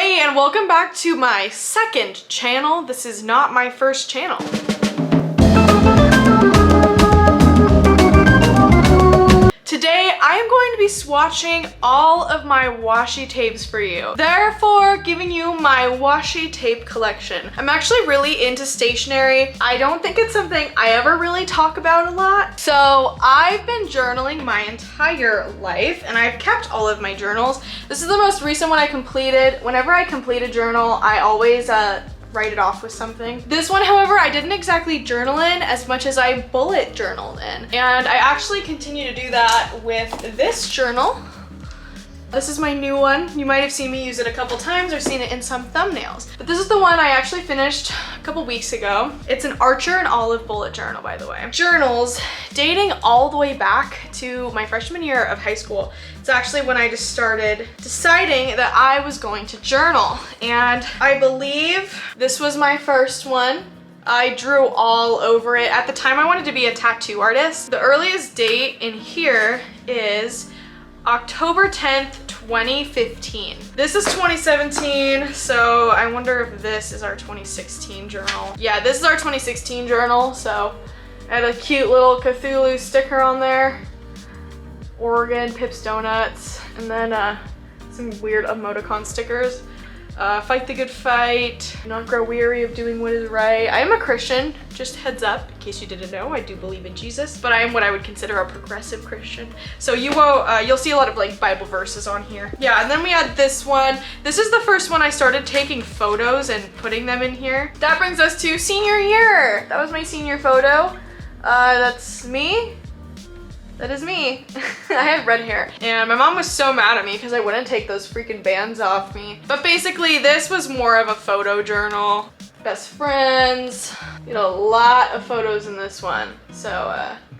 Hey, and welcome back to my second channel. This is not my first channel. Today, I am going to be swatching all of my washi tapes for you, therefore giving you my washi tape collection. I'm actually really into stationery. I don't think it's something I ever really talk about a lot. So I've been journaling my entire life and I've kept all of my journals. This is the most recent one I completed. Whenever I complete a journal, I always write it off with something. This one, however, I didn't exactly journal in as much as I bullet journaled in. And I actually continue to do that with this journal. This is my new one. You might have seen me use it a couple times or seen it in some thumbnails. But this is the one I actually finished a couple weeks ago. It's an Archer and Olive bullet journal, by the way. Journals dating all the way back to my freshman year of high school. It's actually when I just started deciding that I was going to journal. And I believe this was my first one. I drew all over it. At the time, I wanted to be a tattoo artist. The earliest date in here is October 10th, 2015. This is 2017, so I wonder if this is our 2016 journal. Yeah, this is our 2016 journal, so I had a cute little Cthulhu sticker on there. Oregon, Pips Donuts, and then some weird emoticon stickers. Fight the good fight, not grow weary of doing what is right. I am a Christian, just heads up, in case you didn't know, I do believe in Jesus, but I am what I would consider a progressive Christian. So you'll see a lot of like Bible verses on here. Yeah, and then we had this one. This is the first one I started taking photos and putting them in here. That brings us to senior year. That was my senior photo. That's me. That is me. I had red hair. And my mom was so mad at me because I wouldn't take those freaking bands off me. But basically, this was more of a photo journal. Best friends. You know, a lot of photos in this one. So,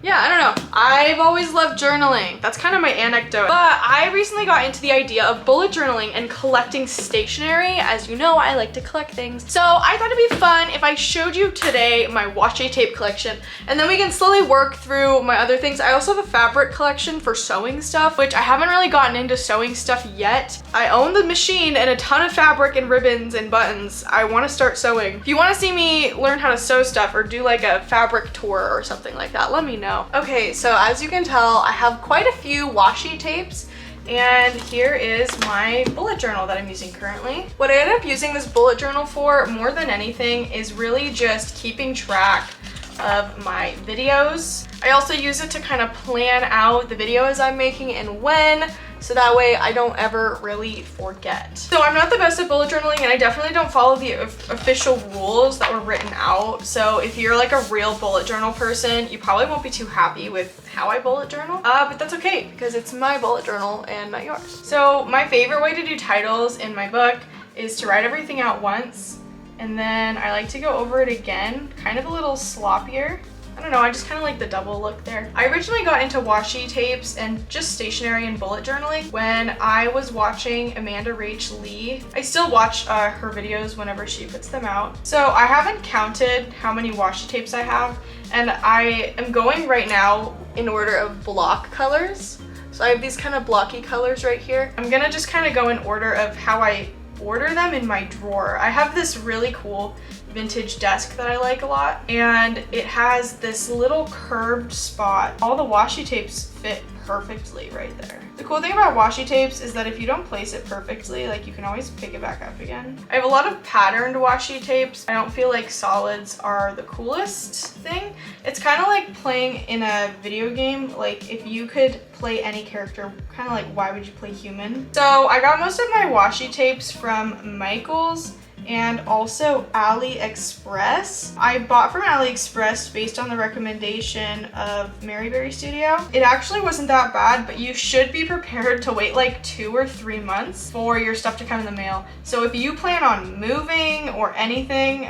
yeah, I don't know. I've always loved journaling. That's kind of my anecdote. But I recently got into the idea of bullet journaling and collecting stationery. As you know, I like to collect things. So I thought it'd be fun if I showed you today my washi tape collection, and then we can slowly work through my other things. I also have a fabric collection for sewing stuff, which I haven't really gotten into sewing stuff yet. I own the machine and a ton of fabric and ribbons and buttons. I want to start sewing. If you want to see me learn how to sew stuff or do like a fabric tour or something like that, let me know. Okay, so as you can tell, I have quite a few washi tapes, and here is my bullet journal that I'm using currently. What I ended up using this bullet journal for more than anything is really just keeping track of my videos. I also use it to kind of plan out the videos I'm making and when, so that way I don't ever really forget. So I'm not the best at bullet journaling, and I definitely don't follow the official rules that were written out. So if you're like a real bullet journal person, you probably won't be too happy with how I bullet journal, but that's okay because it's my bullet journal and not yours. So my favorite way to do titles in my book is to write everything out once, and then I like to go over it again, kind of a little sloppier. I don't know, I just kind of like the double look there. I originally got into washi tapes and just stationery and bullet journaling when I was watching Amanda Rach Lee. I still watch her videos whenever she puts them out. So I haven't counted how many washi tapes I have, and I am going right now in order of block colors. So I have these kind of blocky colors right here. I'm gonna just kind of go in order of how I order them in my drawer. I have this really cool vintage desk that I like a lot, and it has this little curved spot. All the washi tapes fit perfectly right there. The cool thing about washi tapes is that if you don't place it perfectly, like, you can always pick it back up again. I have a lot of patterned washi tapes. I don't feel like solids are the coolest thing. It's kind of like playing in a video game. Like, if you could play any character, kind of like, why would you play human? So I got most of my washi tapes from Michael's and also AliExpress. I bought from AliExpress based on the recommendation of Maryberry Studio. It actually wasn't that bad, but you should be prepared to wait like 2 or 3 months for your stuff to come in the mail. So if you plan on moving or anything,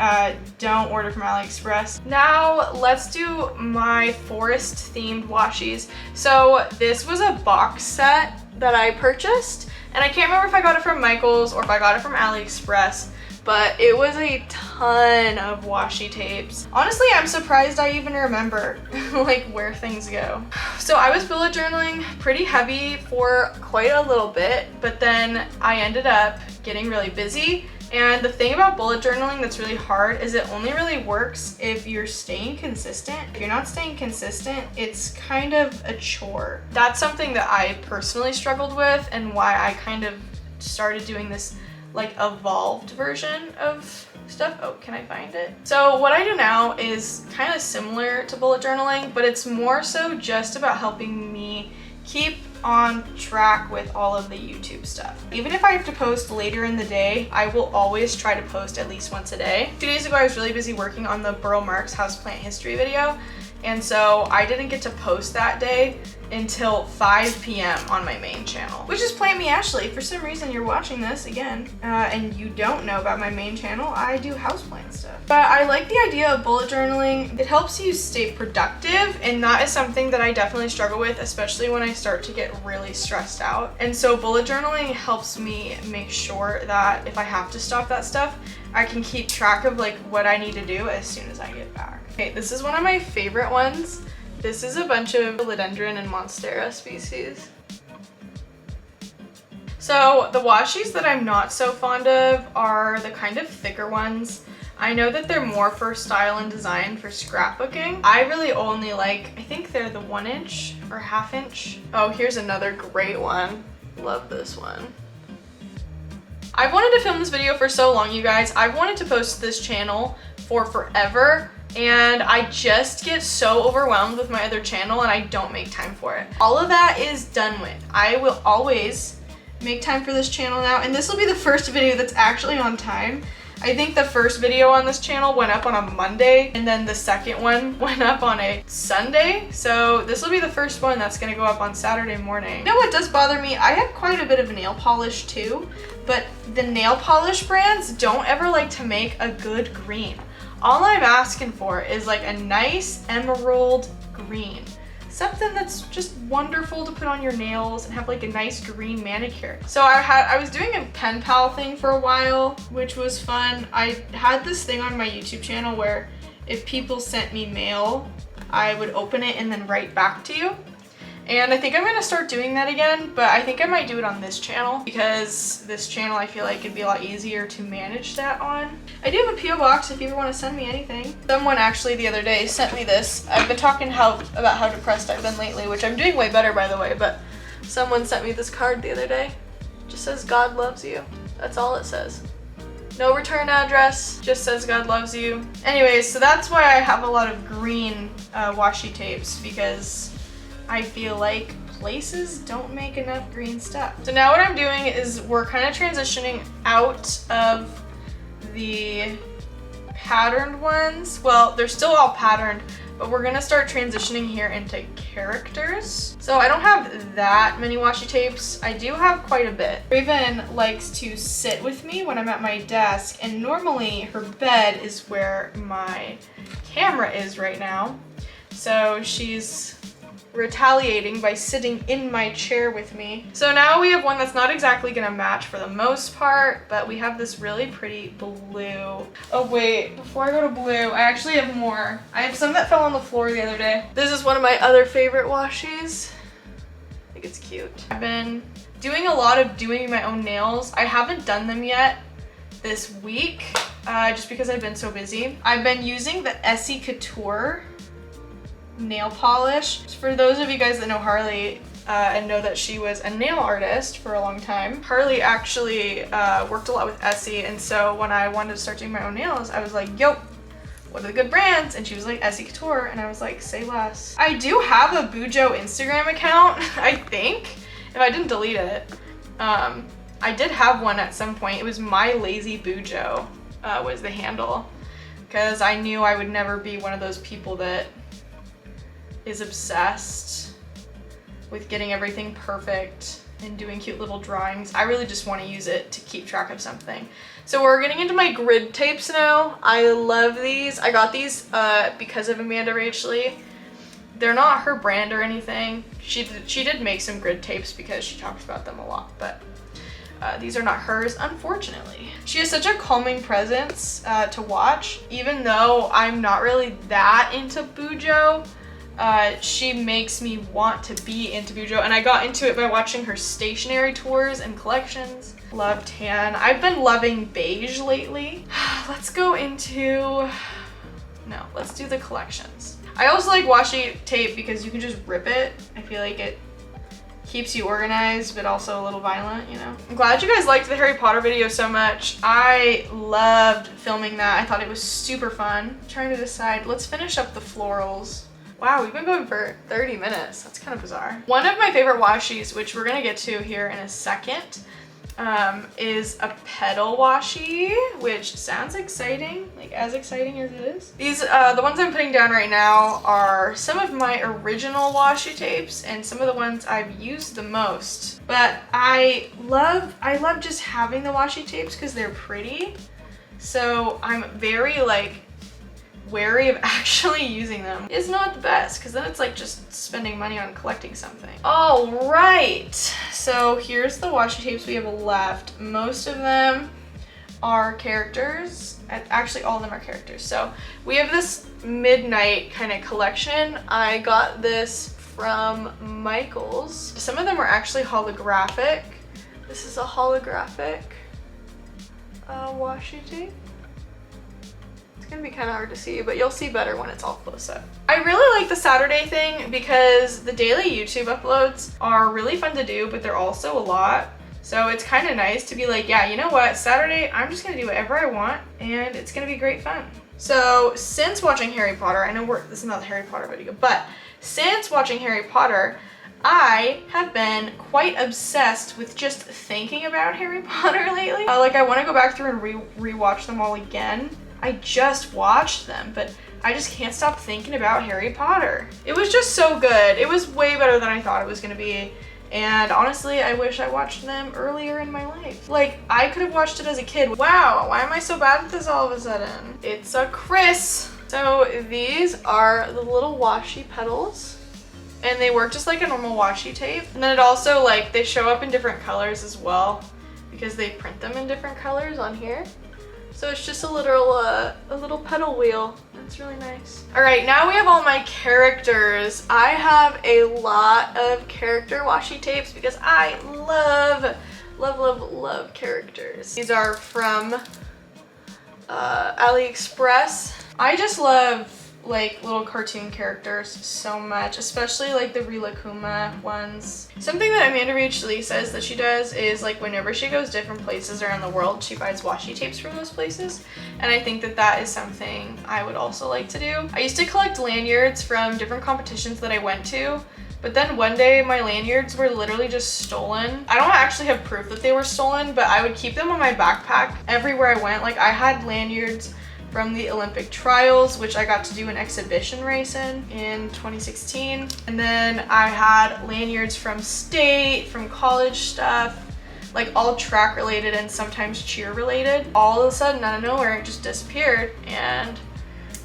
don't order from AliExpress. Now let's do my forest themed washis. So this was a box set that I purchased, and I can't remember if I got it from Michael's or if I got it from AliExpress. but it was a ton of washi tapes. Honestly, I'm surprised I even remember like where things go. So I was bullet journaling pretty heavy for quite a little bit, but then I ended up getting really busy. And the thing about bullet journaling that's really hard is it only really works if you're staying consistent. If you're not staying consistent, it's kind of a chore. That's something that I personally struggled with, and why I kind of started doing this like evolved version of stuff. Oh, can I find it? So what I do now is kind of similar to bullet journaling, but it's more so just about helping me keep on track with all of the YouTube stuff. Even if I have to post later in the day, I will always try to post at least once a day. 2 days ago, I was really busy working on the Burl Marx houseplant history video, and so I didn't get to post that day until 5 p.m. on my main channel, which is Plant Me Ashley. For some reason you're watching this again and you don't know about my main channel, I do houseplant stuff. But I like the idea of bullet journaling. It helps you stay productive, and that is something that I definitely struggle with, especially when I start to get really stressed out. And so bullet journaling helps me make sure that if I have to stop that stuff, I can keep track of like what I need to do as soon as I get back. Okay, this is one of my favorite ones. This is a bunch of philodendron and monstera species. So the washis that I'm not so fond of are the kind of thicker ones. I know that they're more for style and design for scrapbooking. I really only like, I think they're the 1 inch or 1/2 inch. Oh, here's another great one. Love this one. I've wanted to film this video for so long, you guys. I've wanted to post to this channel for forever, and I just get so overwhelmed with my other channel and I don't make time for it. All of that is done with. I will always make time for this channel now, and this will be the first video that's actually on time. I think the first video on this channel went up on a Monday, and then the second one went up on a Sunday. So this will be the first one that's gonna go up on Saturday morning. You know what does bother me? I have quite a bit of nail polish too, but the nail polish brands don't ever like to make a good green. All I'm asking for is like a nice emerald green. Something that's just wonderful to put on your nails and have like a nice green manicure. So I was doing a pen pal thing for a while, which was fun. I had this thing on my YouTube channel where if people sent me mail, I would open it and then write back to you. And I think I'm gonna start doing that again, but I think I might do it on this channel, because this channel I feel like it'd be a lot easier to manage that on. I do have a PO box if you ever want to send me anything. Someone actually the other day sent me this. I've been talking about how depressed I've been lately, which I'm doing way better by the way, but someone sent me this card the other day. It just says God loves you. That's all it says. No return address, just says God loves you. Anyways, so that's why I have a lot of green washi tapes, because I feel like places don't make enough green stuff. So now what I'm doing is we're kind of transitioning out of the patterned ones. Well, they're still all patterned, but we're gonna start transitioning here into characters. So I don't have that many washi tapes. I do have quite a bit. Raven likes to sit with me when I'm at my desk, and normally her bed is where my camera is right now. So she's retaliating by sitting in my chair with me. So now we have one that's not exactly gonna match for the most part, but we have this really pretty blue. Oh wait, before I go to blue, I actually have more. I have some that fell on the floor the other day. This is one of my other favorite washis. I think it's cute. I've been doing a lot of doing my own nails. I haven't done them yet this week, just because I've been so busy. I've been using the Essie Couture nail polish. For those of you guys that know Harley and know that she was a nail artist for a long time, Harley actually worked a lot with Essie, and so when I wanted to start doing my own nails, I was like, yo, what are the good brands? And she was like, Essie Couture, and I was like, say less. I do have a Bujo Instagram account, I think, if I didn't delete it. I did have one at some point. It was My Lazy Bujo was the handle, because I knew I would never be one of those people that is obsessed with getting everything perfect and doing cute little drawings. I really just want to use it to keep track of something. So we're getting into my grid tapes now. I love these. I got these because of Amanda Rachley. They're not her brand or anything. She did make some grid tapes because she talks about them a lot, but These are not hers, unfortunately. She has such a calming presence to watch. Even though I'm not really that into Bujo, she makes me want to be into Bujo, and I got into it by watching her stationery tours and collections. Love tan. I've been loving beige lately. Let's go into, no, let's do the collections. I also like washi tape because you can just rip it. I feel like it keeps you organized, but also a little violent, you know? I'm glad you guys liked the Harry Potter video so much. I loved filming that. I thought it was super fun. I'm trying to decide, let's finish up the florals. Wow, we've been going for 30 minutes. That's kind of bizarre. One of my favorite washis, which we're gonna get to here in a second, is a petal washi, which sounds exciting, like as exciting as it is. These, the ones I'm putting down right now are some of my original washi tapes and some of the ones I've used the most. But I love just having the washi tapes because they're pretty. So I'm very like wary of actually using them. It's not the best because then it's like just spending money on collecting something. All right, so here's the washi tapes we have left. Most of them are characters. Actually, all of them are characters. So we have this midnight kind of collection. I got this from Michael's. Some of them are actually holographic. This is a holographic washi tape. Gonna be kind of hard to see, but you'll see better when it's all close up. I really like the Saturday thing because the daily YouTube uploads are really fun to do, but they're also a lot. So it's kind of nice to be like, yeah, you know what, Saturday, I'm just gonna do whatever I want and it's gonna be great fun. So since watching Harry Potter, I know this is not the Harry Potter video, but since watching Harry Potter, I have been quite obsessed with just thinking about Harry Potter lately. Like I want to go back through and re-watch them all again. I just watched them, but I just can't stop thinking about Harry Potter. It was just so good. It was way better than I thought it was gonna be. And honestly, I wish I watched them earlier in my life. Like, I could have watched it as a kid. Wow, why am I so bad at this all of a sudden? It's a Chris. So these are the little washi petals. And they work just like a normal washi tape. And then it also, like, they show up in different colors as well because they print them in different colors on here. So it's just a little pedal wheel. That's really nice. All right, now we have all my characters. I have a lot of character washi tapes because I love characters. These are from AliExpress. I just love like little cartoon characters so much, especially like the Rilakkuma ones. Something that Amanda Reach Lee says that she does is like whenever she goes different places around the world, she buys washi tapes from those places. And I think that that is something I would also like to do. I used to collect lanyards from different competitions that I went to, but then one day my lanyards were literally just stolen. I don't actually have proof that they were stolen, but I would keep them on my backpack everywhere I went. Like I had lanyards from the Olympic trials, which I got to do an exhibition race in 2016. And then I had lanyards from state, from college stuff, like all track related and sometimes cheer related. All of a sudden, out of nowhere, it just disappeared. And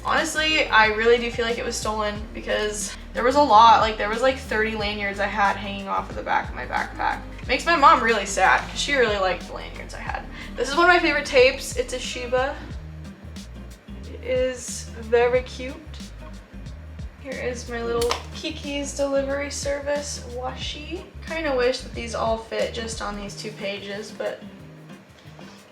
honestly, I really do feel like it was stolen because there was a lot, like there was like 30 lanyards I had hanging off of the back of my backpack. It makes my mom really sad because she really liked the lanyards I had. This is one of my favorite tapes. It's a Shiba. Is very cute. Here is my little Kiki's delivery service washi. Kind of wish that these all fit just on these 2 pages, but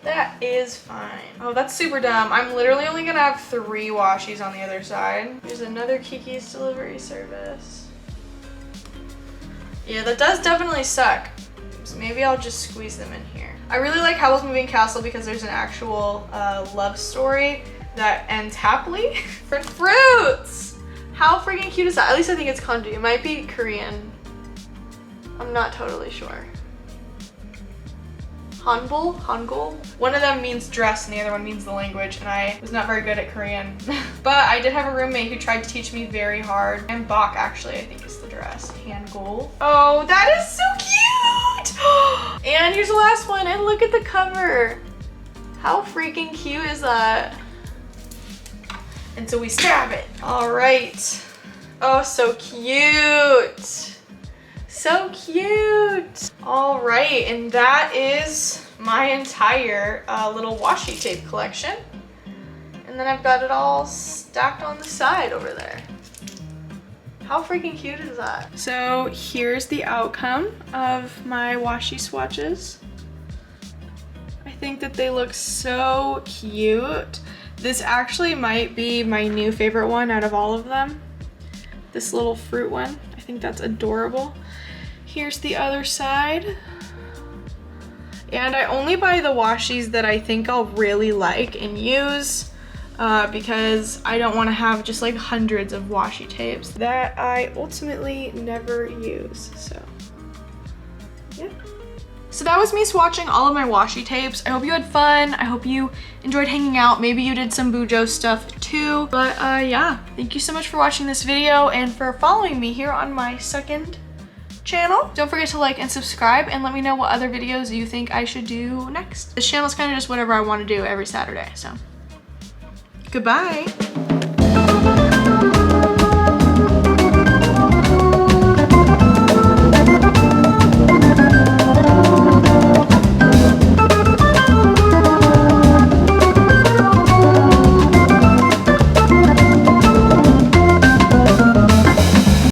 that is fine. Oh, that's super dumb. I'm literally only gonna have 3 washis on the other side. Here's another Kiki's delivery service. Yeah, that does definitely suck. So maybe I'll just squeeze them in here. I really like Howl's Moving Castle because there's an actual love story that ends happily. For fruits! How freaking cute is that? At least I think it's kanji. It might be Korean. I'm not totally sure. Hanbul? Hangul? One of them means dress and the other one means the language, and I was not very good at Korean. But I did have a roommate who tried to teach me very hard. And bok, actually, I think is the dress. Hangul. Oh, that is so cute! And here's the last one, and look at the cover. How freaking cute is that? Until we stab it. All right. Oh, so cute. So cute. All right, and that is my entire little washi tape collection. And then I've got it all stacked on the side over there. How freaking cute is that? So here's the outcome of my washi swatches. I think that they look so cute. This actually might be my new favorite one out of all of them. This little fruit one. I think that's adorable. Here's the other side. And I only buy the washis that I think I'll really like and use. Because I don't want to have just like hundreds of washi tapes that I ultimately never use. So yeah. So that was me swatching all of my washi tapes. I hope you had fun. I hope you enjoyed hanging out. Maybe you did some Bujo stuff too. But yeah, thank you so much for watching this video and for following me here on my second channel. Don't forget to like and subscribe and let me know what other videos you think I should do next. This channel is kind of just whatever I want to do every Saturday, so. Goodbye.